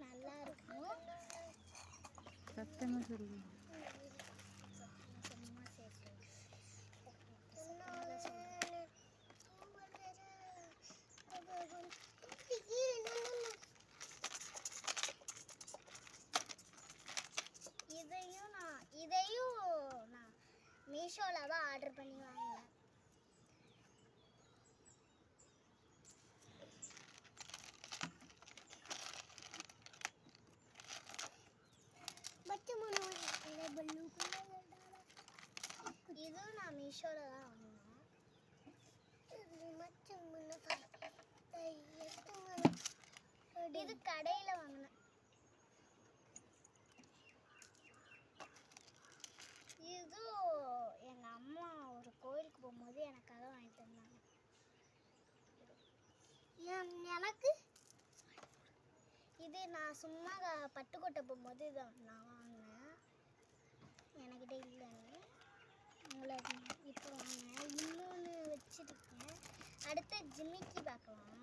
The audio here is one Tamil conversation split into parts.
நல்லா இருக்கும். சத்தமாக சொல்லு. இதையும் நான் மீஷோவில் தான் ஆர்டர் பண்ணி வாங்கினேன். இதுவும் நான் மீஷோவில் தான் வாங்கினேன். இது கடையில் வாங்கினேன். இது எங்கள் அம்மா ஒரு கோயிலுக்கு போகும்போது எனக்காக வாங்கிட்டு வந்தாங்க. எனக்கு இது நான் சும்மா பட்டுக்கோட்டை போகும்போது இதை நான் வாங்கினேன். என்கிட்ட இல்லைன்னு உங்களை இப்போ வாங்கினேன். இன்னொன்று வச்சுருக்கேன். அடுத்த ஜிமிக்கி பார்க்கலாம்.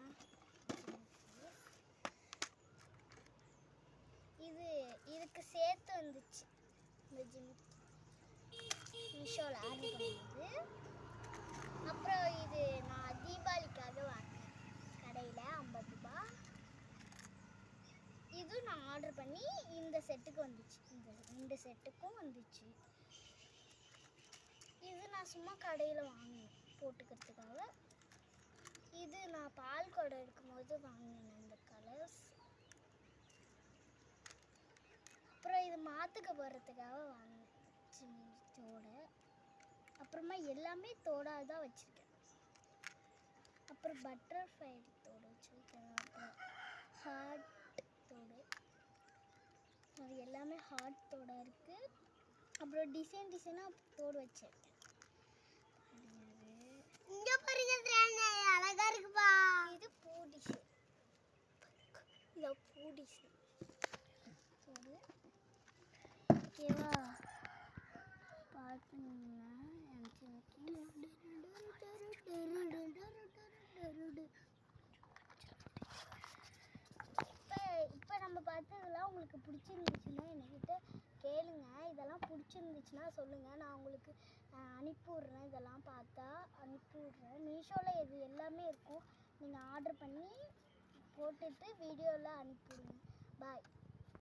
இதுக்கு சேர்த்து வந்துச்சு இந்த ஜிமிக்கி மீஷோவில் ஆர்டர் பண்ணது. அப்புறம் இது நான் தீபாவளிக்காக வாங்கினேன் கடையில் 50 ரூபாய். இது நான் ஆர்டர் பண்ணி இந்த செட்டுக்கு வந்துச்சு. இந்த செட்டுக்கும் வந்துச்சு. இது நான் சும்மா கடையில் வாங்கினேன் போட்டுக்கிறதுக்காக. இது நான் பால் குடம் எடுக்கும்போது வாங்கினேன் இந்த கலர்ஸ். அப்புறம் இது மாற்றுக்க போகிறதுக்காக வாங்கினேன் தோடை. அப்புறமா எல்லாமே தோடாக தான் வச்சுருக்கேன். அப்புறம் பட்டர்ஃப்ளை தோடு வச்சுருக்கேன். அப்புறம் ஹார்ட் தோடு, அது எல்லாமே ஹார்ட் தோடாக இருக்குது. அப்புறம் டிசைனாக தோடு வச்சிருக்கேன். அழகா இருக்குப்பா. இது பூ டிசைன். இது பூ டிசைன் தோடு. ஓகேவா? பார்த்தீங்கன்னா இப்போ நம்ம பார்த்ததெல்லாம் உங்களுக்கு பிடிச்சிருந்துச்சுன்னா என்கிட்ட கேளுங்க. இதெல்லாம் பிடிச்சிருந்துச்சுன்னா சொல்லுங்கள், நான் உங்களுக்கு அனுப்பி விட்றேன். இதெல்லாம் பார்த்தா அனுப்பி விட்றேன். மீஷோவில் இது எல்லாமே இருக்கும். நீங்கள் ஆர்டர் பண்ணி போட்டுட்டு வீடியோவில் அனுப்பிவிடுங்க.